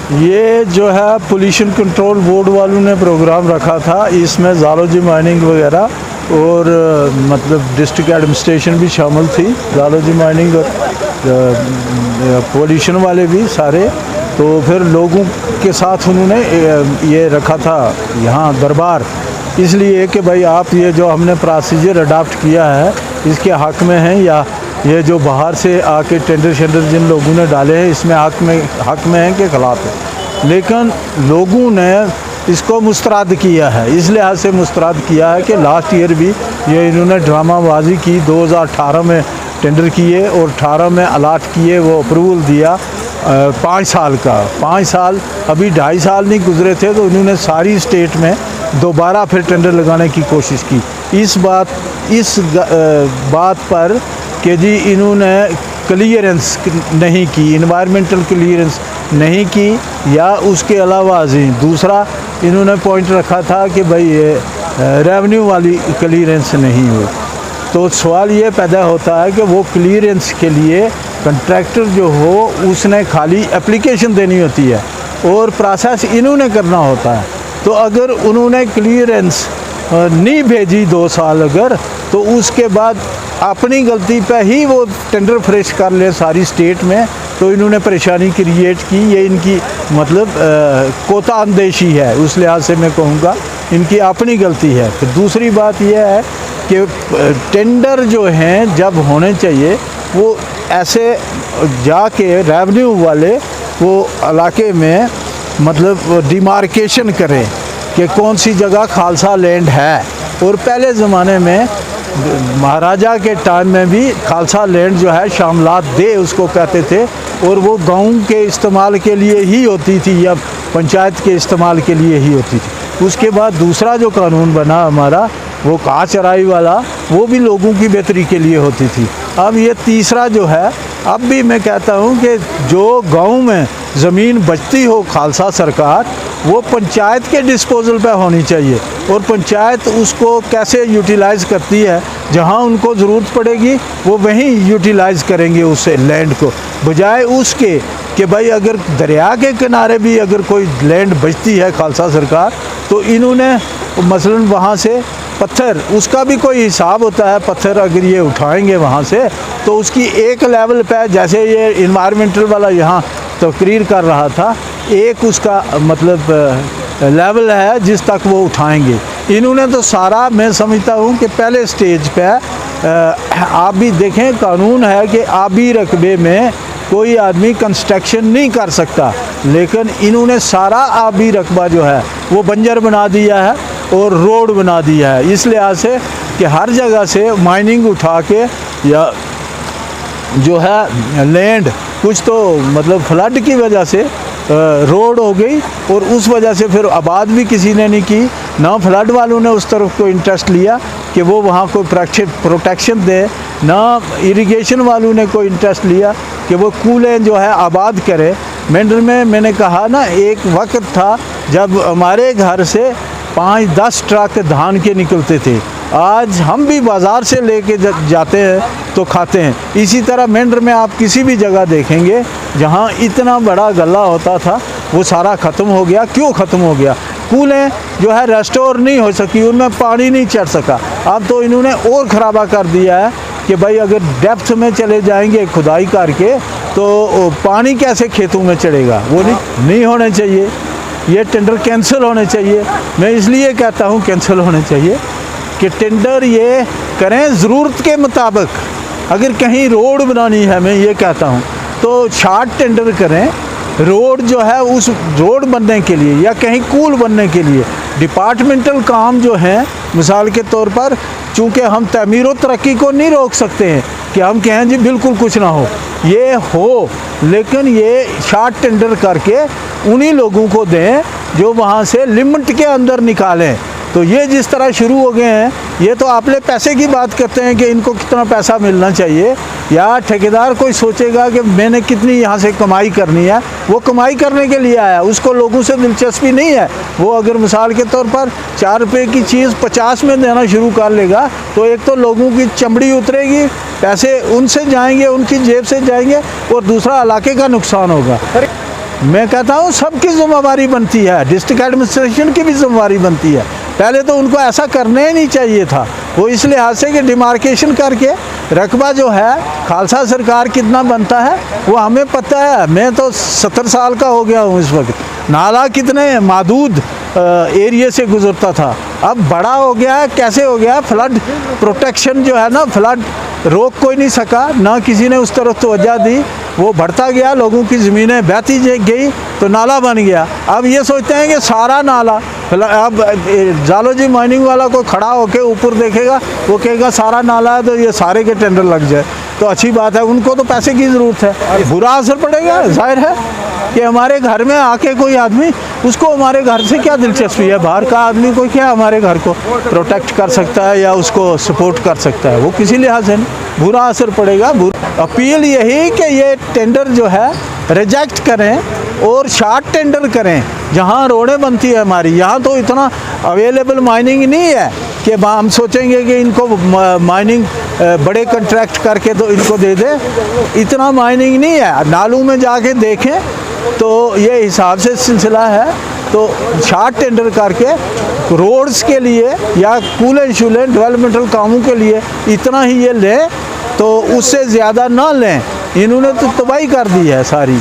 ये जो है पोल्यूशन कंट्रोल बोर्ड वालों ने प्रोग्राम रखा था, इसमें ज़ालोजी माइनिंग वगैरह और मतलब डिस्ट्रिक्ट एडमिनिस्ट्रेशन भी शामिल थी, ज़ालोजी माइनिंग और पोल्यूशन वाले भी सारे। तो फिर लोगों के साथ उन्होंने ये रखा था यहाँ दरबार, इसलिए कि भाई आप ये जो हमने प्रोसीजर अडॉप्ट किया है इसके हक़ में हैं, या ये जो बाहर से आके टेंडर जिन लोगों ने डाले हैं इसमें हक़ में हैं कि खिलाफ है। लेकिन लोगों ने इसको मुस्तरद किया है, इस लिहाज से मुस्तरद किया है कि लास्ट ईयर भी ये इन्होंने ड्रामाबाजी की। 2018 में टेंडर किए और 18 में अलाट किए, वो अप्रूवल दिया 5 साल का। 5 साल अभी 2.5 साल नहीं गुजरे थे तो उन्होंने सारी स्टेट में दोबारा फिर टेंडर लगाने की कोशिश की। इस बात पर कि जी इन्होंने क्लियरेंस नहीं की, इन्वायरमेंटल क्लियरेंस नहीं की, या उसके अलावा जी दूसरा इन्होंने पॉइंट रखा था कि भाई ये रेवेन्यू वाली क्लियरेंस नहीं हुई। तो सवाल ये पैदा होता है कि वो क्लियरेंस के लिए कंट्रैक्टर जो हो उसने खाली एप्लीकेशन देनी होती है और प्रोसेस इन्होंने करना होता है। तो अगर उन्होंने क्लियरेंस नहीं भेजी 2 साल अगर, तो उसके बाद अपनी गलती पे ही वो टेंडर फ्रेश कर ले सारी स्टेट में, तो इन्होंने परेशानी क्रिएट की। ये इनकी मतलब कोता अंदेशी है, उस लिहाज से मैं कहूँगा इनकी अपनी गलती है। फिर दूसरी बात यह है कि टेंडर जो हैं जब होने चाहिए वो ऐसे जाके रेवेन्यू वाले वो इलाके में मतलब डिमार्केशन करें कि कौन सी जगह खालसा लैंड है। और पहले ज़माने में महाराजा के टाइम में भी खालसा लैंड जो है शामलात दे उसको कहते थे, और वो गांव के इस्तेमाल के लिए ही होती थी या पंचायत के इस्तेमाल के लिए ही होती थी। उसके बाद दूसरा जो कानून बना हमारा वो घाह चराई वाला, वो भी लोगों की बेहतरी के लिए होती थी। अब ये तीसरा जो है, अब भी मैं कहता हूँ कि जो गांव में ज़मीन बचती हो खालसा सरकार, वो पंचायत के डिस्पोजल पे होनी चाहिए, और पंचायत उसको कैसे यूटिलाइज़ करती है, जहाँ उनको ज़रूरत पड़ेगी वो वहीं यूटिलाइज़ करेंगे उस लैंड को, बजाय उसके कि भाई अगर दरिया के किनारे भी अगर कोई लैंड बचती है खालसा सरकार, तो इन्होंने मसलन वहाँ से पत्थर, उसका भी कोई हिसाब होता है, पत्थर अगर ये उठाएंगे वहाँ से तो उसकी एक लेवल पे, जैसे ये इन्वायरमेंटल वाला यहाँ तकरीर कर रहा था, एक उसका मतलब लेवल है जिस तक वो उठाएंगे। इन्होंने तो सारा, मैं समझता हूँ कि पहले स्टेज पे आप भी देखें, कानून है कि आबी रकबे में कोई आदमी कंस्ट्रक्शन नहीं कर सकता, लेकिन इन्होंने सारा आबी रकबा जो है वो बंजर बना दिया है और रोड बना दिया है, इस लिहाज से कि हर जगह से माइनिंग उठा के या जो है लैंड कुछ तो मतलब फ्लड की वजह से रोड हो गई, और उस वजह से फिर आबाद भी किसी ने नहीं की, ना फ्लड वालों ने उस तरफ को इंटरेस्ट लिया कि वो वहाँ कोई प्रोटेक्शन दे, ना इरिगेशन वालों ने कोई इंटरेस्ट लिया कि वो कूलें जो है आबाद करें। मेंढर में मैंने कहा ना, एक वक्त था जब हमारे घर से 5-10 ट्रक धान के निकलते थे, आज हम भी बाज़ार से लेके जाते हैं तो खाते हैं। इसी तरह मेंढर में आप किसी भी जगह देखेंगे जहाँ इतना बड़ा गला होता था वो सारा ख़त्म हो गया। क्यों ख़त्म हो गया? कूलें जो है रेस्टोर नहीं हो सकी, उनमें पानी नहीं चढ़ सका। अब तो इन्होंने और ख़राबा कर दिया है कि भाई अगर डेप्थ में चले जाएंगे खुदाई करके तो पानी कैसे खेतों में चढ़ेगा, वो नहीं होने चाहिए। ये टेंडर कैंसिल होने चाहिए। मैं इसलिए कहता हूँ कैंसिल होने चाहिए कि टेंडर ये करें ज़रूरत के मुताबिक। अगर कहीं रोड बनानी है, मैं ये कहता हूँ, तो शॉर्ट टेंडर करें। रोड जो है उस रोड बनने के लिए या कहीं कूल बनने के लिए डिपार्टमेंटल काम जो हैं, मिसाल के तौर पर, चूँकि हम तमीर व तरक्की को नहीं रोक सकते हैं कि हम कहें जी बिल्कुल कुछ ना हो, ये हो, लेकिन ये शॉर्ट टेंडर करके उन्हीं लोगों को दें जो वहाँ से लिमिट के अंदर निकालें। तो ये जिस तरह शुरू हो गए हैं, ये तो आपने पैसे की बात करते हैं कि इनको कितना पैसा मिलना चाहिए, या ठेकेदार कोई सोचेगा कि मैंने कितनी यहाँ से कमाई करनी है, वो कमाई करने के लिए आया, उसको लोगों से दिलचस्पी नहीं है। वो अगर मिसाल के तौर पर 4 रुपये की चीज़ 50 में देना शुरू कर लेगा तो एक तो लोगों की चमड़ी उतरेगी, पैसे उनसे जाएंगे, उनकी जेब से जाएंगे, और दूसरा इलाके का नुकसान होगा। मैं कहता हूँ सबकी जिम्मेवारी बनती है, डिस्ट्रिक्ट एडमिनिस्ट्रेशन की भी जिम्मेवारी बनती है। पहले तो उनको ऐसा करने ही नहीं चाहिए था। वो इस लिहाज से कि डिमार्केशन करके रकबा जो है खालसा सरकार कितना बनता है वो हमें पता है। मैं तो 70 साल का हो गया हूँ इस वक्त। नाला कितने मादूद एरिया से गुजरता था, अब बड़ा हो गया है। कैसे हो गया? फ्लड प्रोटेक्शन जो है ना, फ्लड रोक कोई नहीं सका, ना किसी ने उस तरफ तवज्जो दी। वो बढ़ता गया, लोगों की ज़मीनें बहती गई तो नाला बन गया। अब ये सोचते हैं कि सारा नाला, अब जालोजी माइनिंग वाला को खड़ा होकर ऊपर देखेगा, वो कहेगा सारा नाला है तो ये सारे के टेंडर लग जाए, तो अच्छी बात है। उनको तो पैसे की ज़रूरत है, बुरा असर पड़ेगा। जाहिर है कि हमारे घर में आके कोई आदमी, उसको हमारे घर से क्या दिलचस्पी है? बाहर का आदमी को क्या हमारे घर को प्रोटेक्ट कर सकता है या उसको सपोर्ट कर सकता है? वो किसी लिहाज से नहीं, बुरा असर पड़ेगा। अपील यही कि ये टेंडर जो है रिजेक्ट करें और शॉर्ट टेंडर करें। जहाँ रोडें बनती है हमारी, यहाँ तो इतना अवेलेबल माइनिंग नहीं है कि हम सोचेंगे कि इनको माइनिंग बड़े कंट्रैक्ट करके तो इनको दे दे। इतना माइनिंग नहीं है। नालों में जाके देखें तो ये हिसाब से सिलसिला है। तो शॉर्ट टेंडर करके रोड्स के लिए या कूलें शूलें डेवलपमेंटल कामों के लिए इतना ही ये लें, तो उससे ज़्यादा ना लें। इन्होंने तो तबाही कर दी है सारी।